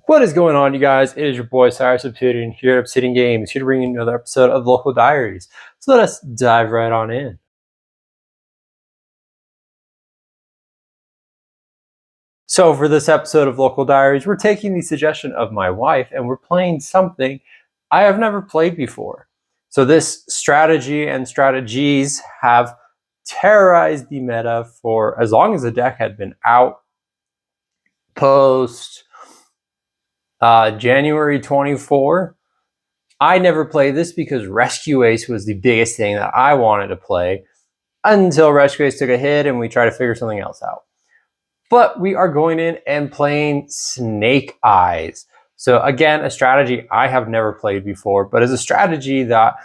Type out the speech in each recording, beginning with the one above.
What is going on, you guys? It is your boy Cyrus Obsidian here at Obsidian Games, here to bring you another episode of Local Diaries. So let us dive right on in. So for this episode of Local Diaries, we're taking the suggestion of my wife and we're playing something I have never played before. So this strategy and strategies have terrorized the meta for as long as the deck had been out. Post January 24. I never played this because Rescue Ace was the biggest thing that I wanted to play until Rescue Ace took a hit and we tried to figure something else out. But we are going in and playing Snake-Eyes. So again, a strategy I have never played before, but is a strategy that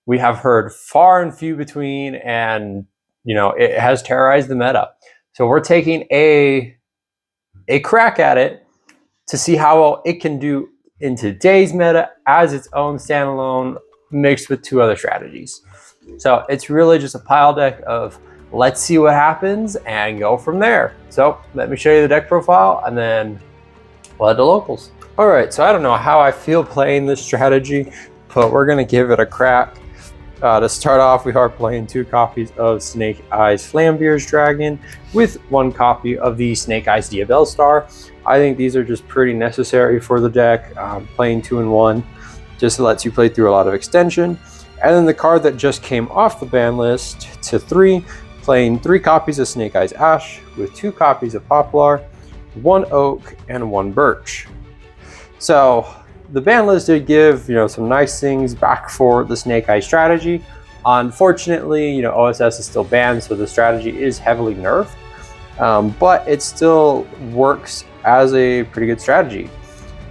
we have heard far and few between, and it has terrorized the meta. So we're taking a crack at it to see how well it can do in today's meta as its own standalone mixed with two other strategies. So it's really just a pile deck of let's see what happens and go from there. So let me show you the deck profile and then we'll head to locals. All right, so I don't know how I feel playing this strategy, but we're gonna give it a crack. To start off, we are playing 2 copies of Snake-Eyes Flambear's Dragon with 1 copy of the Snake-Eyes Diabell Star. I think these are just pretty necessary for the deck. Playing 2 and 1 just lets you play through a lot of extension. And then the card that just came off the ban list to 3, playing 3 copies of Snake-Eyes Ash with 2 copies of Poplar, 1 Oak, and 1 Birch. So the ban list did give some nice things back for the Snake-Eye strategy. Unfortunately, OSS is still banned, so the strategy is heavily nerfed, but it still works as a pretty good strategy.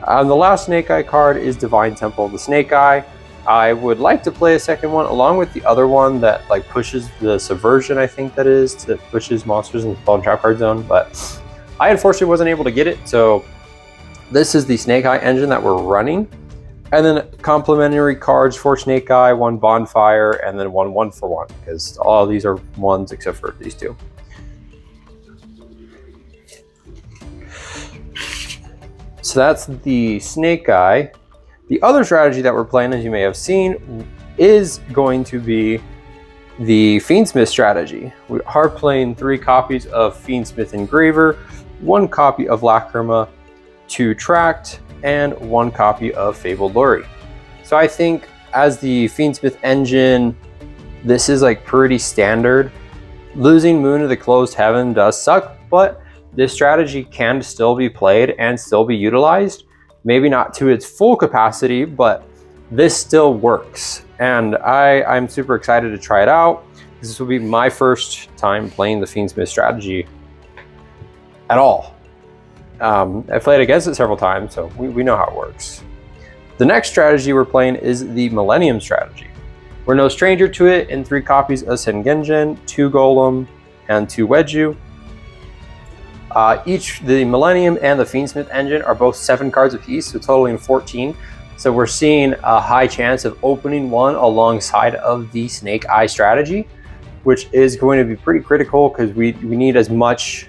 The last Snake-Eye card is Divine Temple of the Snake-Eye. I would like to play a second one along with the other one that pushes the Subversion, I think that pushes monsters in the Spell and Trap card zone, but I unfortunately wasn't able to get it, so this is the Snake-Eye engine that we're running. And then complementary cards for Snake-Eye, 1 Bonfire, and then 1 1-for-1, because all of these are 1s except for these 2. So that's the Snake-Eye. The other strategy that we're playing, as you may have seen, is going to be the Fiendsmith strategy. We are playing 3 copies of Fiendsmith Engraver, 1 copy of Lacrima, 2 Tract, and 1 copy of Fabled Lure. So I think as the Fiendsmith engine, this is pretty standard. Losing Moon to the Closed Heaven does suck, but this strategy can still be played and still be utilized. Maybe not to its full capacity, but this still works. And I'm super excited to try it out. This will be my first time playing the Fiendsmith strategy at all. I've played against it several times, so we know how it works. The next strategy we're playing is the Millennium strategy. We're no stranger to it in 3 copies of Sengenjen, 2 Golem, and 2 Wedju. The Millennium and the Fiendsmith engine are both 7 cards apiece, so totaling 14. So we're seeing a high chance of opening one alongside of the Snake-Eye strategy, which is going to be pretty critical because we need as much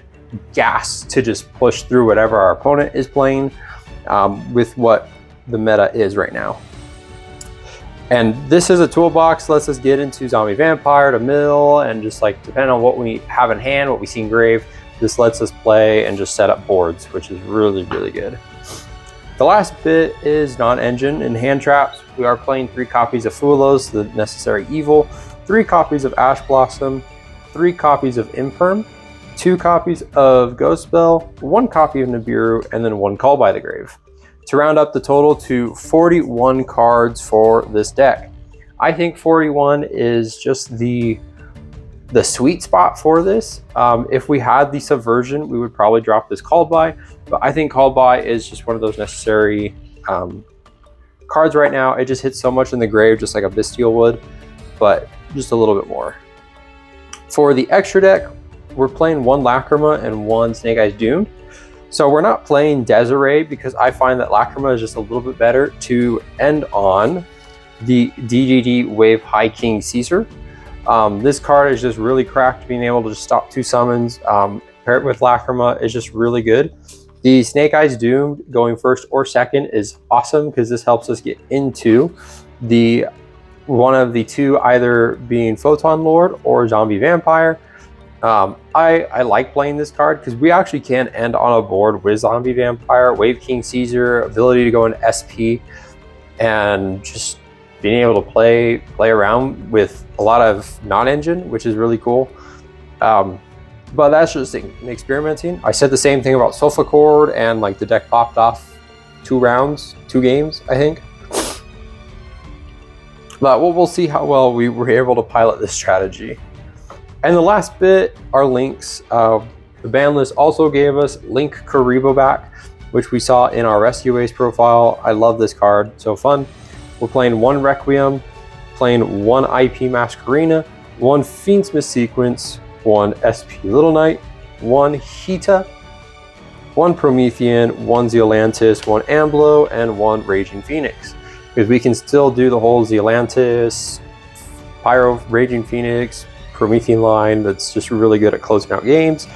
gas to just push through whatever our opponent is playing with what the meta is right now. And this is a toolbox, lets us get into Zombie Vampire to mill, and just depending on what we have in hand, what we see engraved, this lets us play and just set up boards, which is really, really good. The last bit is non-engine and hand traps. We are playing 3 copies of Fulos, the Necessary Evil, 3 copies of Ash Blossom, 3 copies of Imperm, 2 copies of Ghost Spell, 1 copy of Nibiru, and then 1 Call by the Grave, to round up the total to 41 cards for this deck. I think 41 is just the sweet spot for this. If we had the Subversion, we would probably drop this Called By, but I think Called By is just one of those necessary cards right now. It just hits so much in the grave, just like a Bestial would, but just a little bit more. For the extra deck, we're playing 1 Lacrima and 1 Snake-Eyes Doomed. So we're not playing Desiree because I find that Lacrima is just a little bit better to end on the DGD Wave High King Caesar. This card is just really cracked, being able to just stop 2 summons. Paired with Lacrima is just really good. The Snake-Eye's Doomed going first or second is awesome because this helps us get into the one of the two, either being Photon Lord or Zombie Vampire. I like playing this card because we actually can end on a board with Zombie Vampire, Wave King Caesar, ability to go into SP, and just being able to play around with a lot of non-engine, which is really cool. But that's just experimenting. I said the same thing about Sofa Chord, and like the deck popped off 2 games, I think. But we'll see how well we were able to pilot this strategy. And the last bit are links. The ban list also gave us Link Karibo back, which we saw in our Rescue Ace profile. I love this card, so fun. We're playing 1 Requiem, playing 1 IP Masquerena, 1 Fiendsmith Sequence, 1 SP Little Knight, 1 Hita, 1 Promethean, 1 Zeolantis, 1 Amblo, and 1 Raging Phoenix. Because we can still do the whole Zeolantis, Pyro, Raging Phoenix, Promethean line that's just really good at closing out games.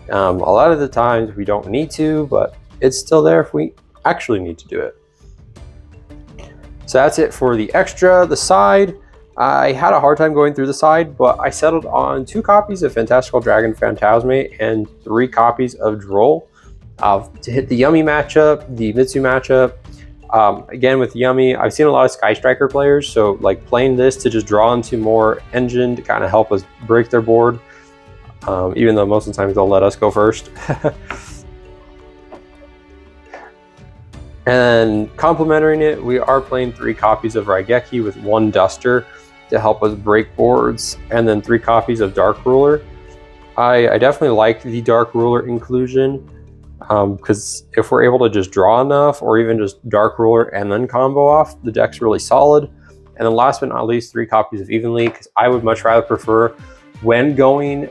A lot of the times we don't need to, but it's still there if we actually need to do it. So that's it for the extra. The side, I had a hard time going through the side, but I settled on 2 copies of Fantastical Dragon Phantasmate and 3 copies of Droll to hit the Yummy matchup, the Mitsu matchup. Again, with Yummy, I've seen a lot of Sky Striker players, so like playing this to just draw into more engine to kind of help us break their board, even though most of the times they'll let us go first. And complementing it, we are playing 3 copies of Raigeki with 1 Duster to help us break boards, and then 3 copies of Dark Ruler. I definitely like the Dark Ruler inclusion, because if we're able to just draw enough, or even just Dark Ruler and then combo off, the deck's really solid. And then last but not least, 3 copies of Evenly, because I would much rather prefer when going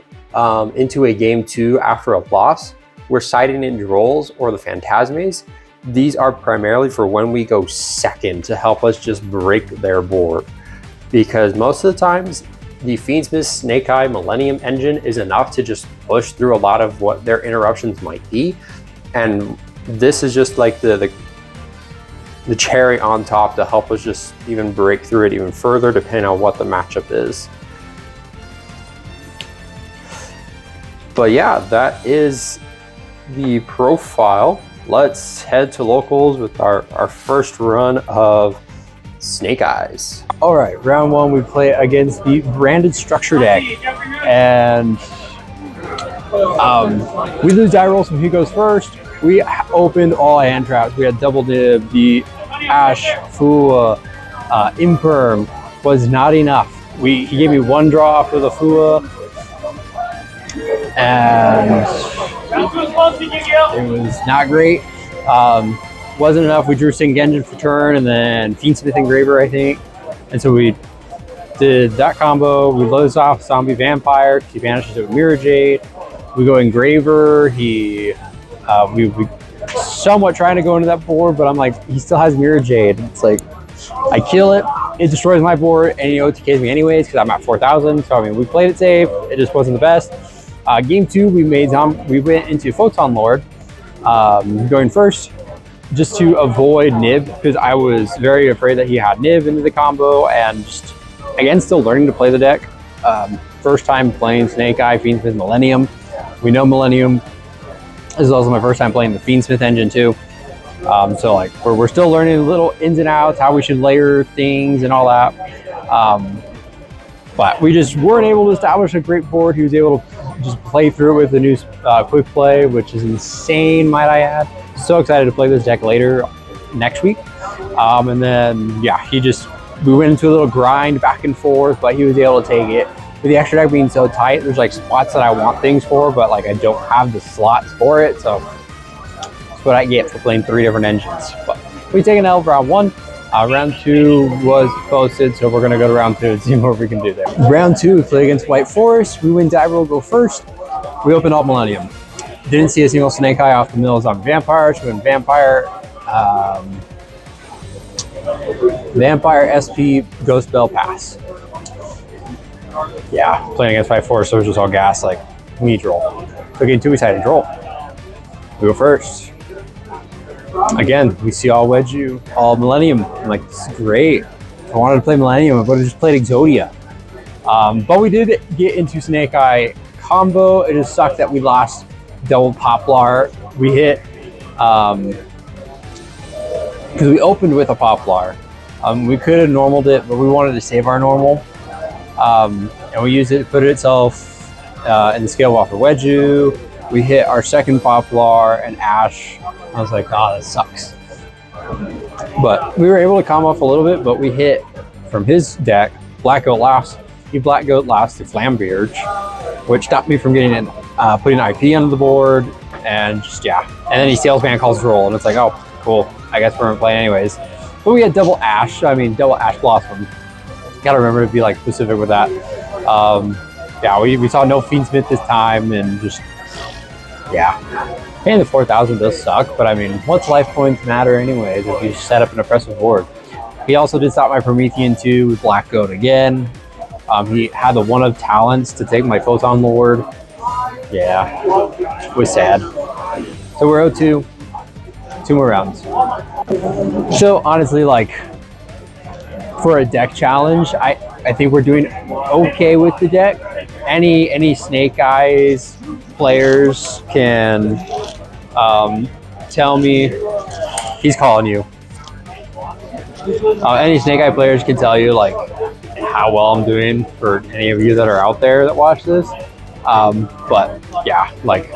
into a game 2 after a loss, we're siding in Drolls or the Phantasmes. These are primarily for when we go second to help us just break their board. Because most of the times, the Fiendsmith Snake-Eye Millennium engine is enough to just push through a lot of what their interruptions might be. And this is just like the cherry on top to help us just even break through it even further, depending on what the matchup is. But yeah, that is the profile. Let's head to locals with our first run of Snake Eyes. All right, round 1, we play against the branded structure deck, and we lose die rolls, so he goes first. We opened all hand traps. We had double nib. The Ash, Fua, Imperm was not enough. He gave me 1 draw for the Fua, and it was not great. Wasn't enough. We drew Sing Genjin for turn, and then Fiendsmith Engraver, I think. And so we did that combo. We loads off Zombie Vampire. He banishes it with Mirror Jade. We go Engraver. We somewhat trying to go into that board, but I'm like, he still has Mirror Jade. It's like, I kill it, it destroys my board, and he OTKs me anyways because I'm at 4,000. So I mean, we played it safe. It just wasn't the best. Game 2, we went into Photon Lord, going first, just to avoid Nib, because I was very afraid that he had Nib into the combo, and just, again, still learning to play the deck. First time playing Snake-Eye, Fiendsmith, Millennium. We know Millennium. This is also my first time playing the Fiendsmith engine too. So like, we're still learning the little ins and outs, how we should layer things and all that. But we just weren't able to establish a great board. He was able to just play through it with the new quick play, which is insane, might I add. So excited to play this deck later next week. And then, yeah, we went into a little grind back and forth, but he was able to take it. With the extra deck being so tight, there's like spots that I want things for, but like I don't have the slots for it. So that's what I get for playing 3 different engines. But we take an L for round 1. Round 2 was posted, so we're gonna go to round 2 and see what we can do there. Round 2, we play against White Forest. We win die roll, go first. We open up Millennium. Didn't see a single Snake-Eye off the mills on Vampire, so we went Vampire, Vampire, SP, Ghost Bell, pass. Yeah, playing against White Forest, so it was just all gas, like, we need Droll. So game 2, we decided Droll. We go first. Again, we see all Wedju, all Millennium. I'm like, this is great. If I wanted to play Millennium, I would have just played Exodia. But we did get into Snake-Eye combo. It just sucked that we lost double Poplar. We hit, because we opened with a Poplar. We could have normaled it, but we wanted to save our normal. And we used it to put itself in the scale off of Wedju. We hit our second Poplar and Ash. I was like, oh, that sucks. But we were able to calm off a little bit, but we hit from his deck, Black Goat last. He Black Goat last to Flambeard, which stopped me from getting putting IP onto the board, and just, yeah. And then he Salesman calls roll, and it's like, oh, cool. I guess we're gonna play anyways. But we had double Ash Blossom. Gotta remember to be like specific with that. Yeah, we saw no Fiendsmith this time, and just, yeah. Paying the 4,000 does suck, but I mean, what's life points matter anyways if you set up an oppressive board? He also did stop my Promethean too with Black Goat again. He had the one of talents to take my Photon Lord. Yeah, it was sad. So we're 0-2, 2 more rounds. So honestly, like, for a deck challenge, I think we're doing okay with the deck. Any Snake-Eyes players can tell me, he's calling you. Any Snake-Eye players can tell you like how well I'm doing for any of you that are out there that watch this. But yeah, like,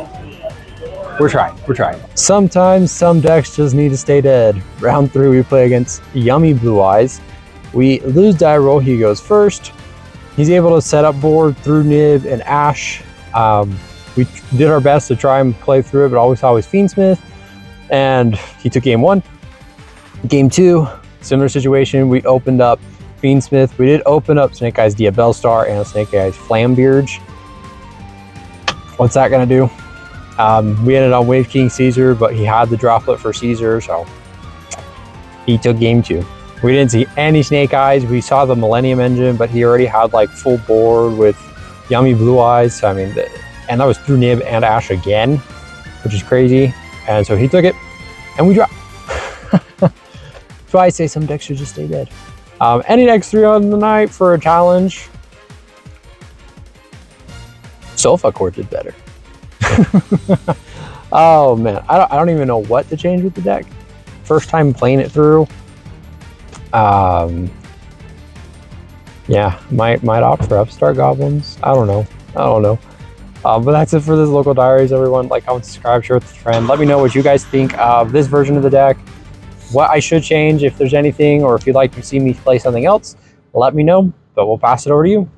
we're trying. Sometimes some decks just need to stay dead. Round 3, we play against Yummy Blue Eyes. We lose die roll, he goes first. He's able to set up board through Nib and Ash. We did our best to try and play through it, but all we saw was Fiendsmith. And he took game 1. Game 2, similar situation. We opened up Fiendsmith. We did open up Snake-Eye's Diabell Star and Snake-Eye's Flambeard. What's that gonna do? We ended on Wave King Caesar, but he had the droplet for Caesar, so he took game 2. We didn't see any Snake-Eyes. We saw the Millennium Engine, but he already had like full board with Yummy Blue Eyes. So, I mean, and that was through Nib and Ash again, which is crazy. And so he took it, and we dropped. So I say some decks should just stay dead. Any next 3 on the night for a challenge? Sofa Court did better. Oh man, I don't even know what to change with the deck. First time playing it through. Yeah, might opt for Upstart Goblins. I don't know. But that's it for this Local Diaries, everyone. Like, comment, subscribe, share with a friend. Let me know what you guys think of this version of the deck, what I should change if there's anything, or if you'd like to see me play something else, let me know. But we'll pass it over to you.